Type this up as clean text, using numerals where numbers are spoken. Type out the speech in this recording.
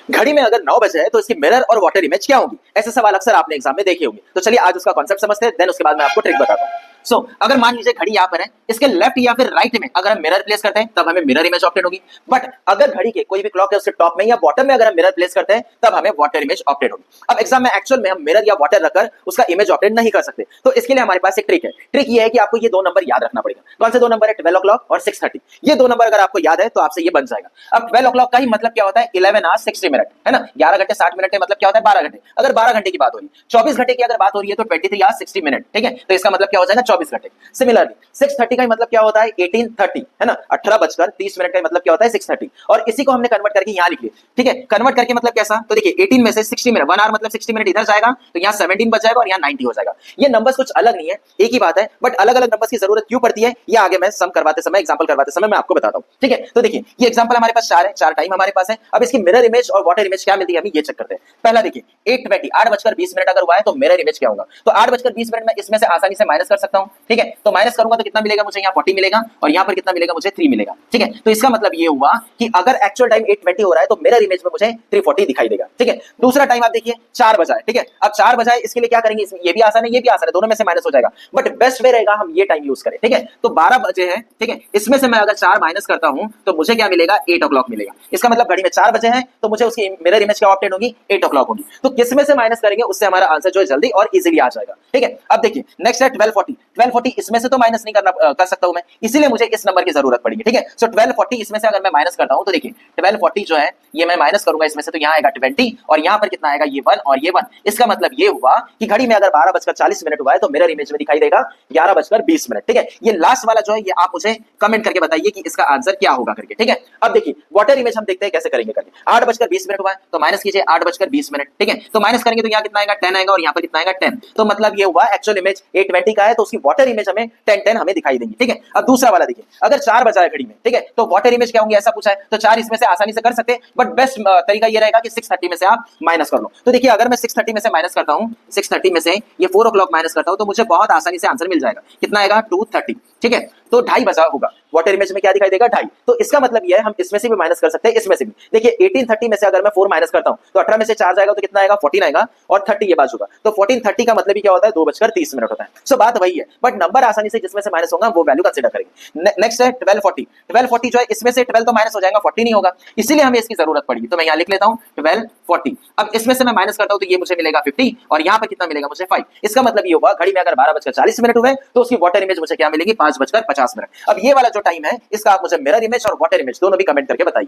घड़ी में अगर 9 बजे है तो इसकी मिरर और वाटर इमेज क्या होगी? ऐसे सवाल अक्सर आपने एग्जाम में देखे होंगे। तो चलिए आज उसका कॉन्सेप्ट समझते हैं, देन उसके बाद मैं आपको ट्रिक बताता हूँ। अगर मान लीजिए घड़ी यहाँ पर है, इसके लेफ्ट या फिर राइट में अगर हम मिरर प्लेस करते हैं तब हमें मिरर इमेज ऑब्टेन होगी। बट अगर घड़ी के कोई भी क्लॉक है उसके टॉप में या बॉटम में अगर हम मिरर प्लेस करते हैं तब हमें वाटर इमेज ऑब्टेन होगी। अब एग्जाम में एक्चुअल में हम मिरर या वाटर रखकर उसका इमेज ऑब्टेन नहीं कर सकते, तो इसके लिए हमारे पास एक ट्रिक है। ट्रिक ये है कि आपको ये दो नंबर याद रखना पड़ेगा। कौन से दो नंबर है? 12 o'clock और 6:30। ये दो नंबर अगर आपको याद है तो आपसे ये बन जाएगा। अब 12 o'clock का ही मतलब क्या होता है? 11 hours 60 minute, है ना? 11 घंटे 60 मिनट मतलब क्या होता है? 12 घंटे। अगर 12 घंटे की बात हो रही है, 24 घंटे की अगर बात हो रही है तो 23 hours 60 minute, ठीक है? तो इसका मतलब क्या हो जाएगा? 24 घंटे। सिमिलरली 6:30 का मतलब क्या होता है? 18:30, है ना? 18:30 का मतलब क्या होता है? 6:30। और इसी को हमने कन्वर्ट करके यहां लिख लिया, ठीक है? कन्वर्ट करके मतलब कैसा? तो देखिए 18 में से 60 मिनट, 1 hour मतलब 60 मिनट इधर जाएगा तो यहां 17 बच जाएगा और यहां 90 हो जाएगा। ये नंबर्स कुछ अलग नहीं है, एक ही बात है, बट अलग अलग नंबर्स की जरूरत क्यों पड़ती है ये आगे मैं सम करवाते समय, एग्जांपल करवाते समय मैं आपको बताता हूं, ठीक है? तो देखिए ये एग्जांपल हमारे पास 4 है, 4 टाइम हमारे पास है। अब इसकी मिरर इमेज और वाटर इमेज क्या मिलती है, अभी ये चेक करते हैं। पहला देखिए 8:20, 8:20 अगर हुआ है तो मिरर इमेज क्या होगा? तो 8:20 में इसमें से आसानी से माइनस कर सकता हूं, ठीक है? तो माइनस करूंगा तो कितना मिलेगा मुझे? यहाँ 40 मिलेगा और यहाँ पर कितना मिलेगा मुझे? 3 मिलेगा, ठीक है? तो इसका मतलब ये हुआ कि अगर एक्चुअल टाइम 8:20 हो रहा है तो मिरर इमेज में मुझे 340 दिखाई देगा, ठीक है? दूसरा टाइम आप देखिए 4 बजा है, ठीक है? अब 4 बजा है, इसके लिए क्या करेंगे? ये भी आसान है, ये भी आसान है, दोनों में से माइनस हो जाएगा, बट बेस्ट वे रहेगा हम ये टाइम यूज करें, ठीक है? तो 12 बजे हैं, ठीक है? इसमें से मैं अगर 4 माइनस करता हूं तो मुझे क्या मिलेगा? 8 o'clock मिलेगा। इसका मतलब घड़ी में 4 बजे हैं तो मुझे उसकी मिरर इमेज क्या ऑब्टेन होगी? 8 o'clock होगी। तो किस में से माइनस करेंगे उससे हमारा आंसर जो है जल्दी और इजीली आ जाएगा, ठीक है? अब देखिए नेक्स्ट है 12:40। 12:40 इसमें से तो माइनस नहीं करना कर सकता हूं मैं, इसीलिए मुझे इस नंबर की जरूरत पड़ेगी, ठीक है? सो 12:40 इसमें से अगर मैं माइनस करता हूं तो देखिए 12:40 जो है ये मैं माइनस करूंगा इसमें से, तो यहां आएगा 20 और यहां पर कितना आएगा? ये 1 और ये 1। इसका मतलब ये हुआ कि घड़ी में अगर 12:40 हुआ है तो मिरर इमेज में दिखाई देगा 11:20, ठीक है? ये लास्ट वाला जो है ये आप मुझे कमेंट करके बताइए कि इसका आंसर क्या होगा करके, ठीक है? अब देखिए वाटर इमेज हम देखते हैं कैसे करेंगे करके। 8:20 हुआ है तो माइनस कीजिए 8:20, ठीक है? तो माइनस करेंगे तो यहाँ कितना आएगा? 10 आएगा और यहाँ पर कितना आएगा? 10। तो मतलब ये हुआ एक्चुअल इमेज 8:20 का है तो उसकी वाटर इमेज हमें 10 हमें दिखाई देंगी, ठीक है? अब दूसरा वाला देखिए, अगर 4 बजा है घड़ी में, ठीक है? तो वाटर इमेज क्या होंगे ऐसा पूछा है, तो 4 इसमें से आसानी से कर सकते हैं, बट बेस्ट तरीका ये रहेगा कि 6:30 में से आप माइनस कर लो। तो देखिए अगर मैं 6:30 में से माइनस करता हूं, 6:30 में से ये 4 o'clock माइनस करता हूं तो मुझे बहुत आसानी से आंसर मिल जाएगा। कितना आएगा? 2:30, ठीक है? तो 2:30 बचा होगा, वाटर इमेज में क्या दिखाई देगा? 2:30। तो इसका मतलब ये है हम इसमें से भी माइनस कर सकते हैं, इसमें से भी। देखिए 18:30 में से अगर मैं 4 माइनस करता हूं तो 18 में से 4 जाएगा तो कितना आएगा? 14 आएगा और 30 ये बाजू का, तो 14:30 का मतलब ही क्या होता है? 2:30 होता है। सो बात वही है, बट नंबर आसानी से जिसमें से माइनस होगा वो वैल्यू कंसीडर करेंगे। नेक्स्ट है 12:40। 12:40 जो है इसमें से 12 तो माइनस हो जाएगा, 40 नहीं होगा, इसीलिए हमें इसकी जरूरत पड़ेगी। तो मैं यहां लिख लेता हूं 12:40। अब इसमें से मैं माइनस करता हूं तो ये मुझे मिलेगा 50 और यहां पर कितना मिलेगा मुझे? 5। इसका मतलब ये होगा घड़ी में अगर 12:40 हुए तो उसकी वाटर इमेज मुझे क्या मिलेगी? 5:50। अब ये वाला जो टाइम है इसका आप मुझे मिरर इमेज और वाटर इमेज दोनों भी कमेंट करके बताइए।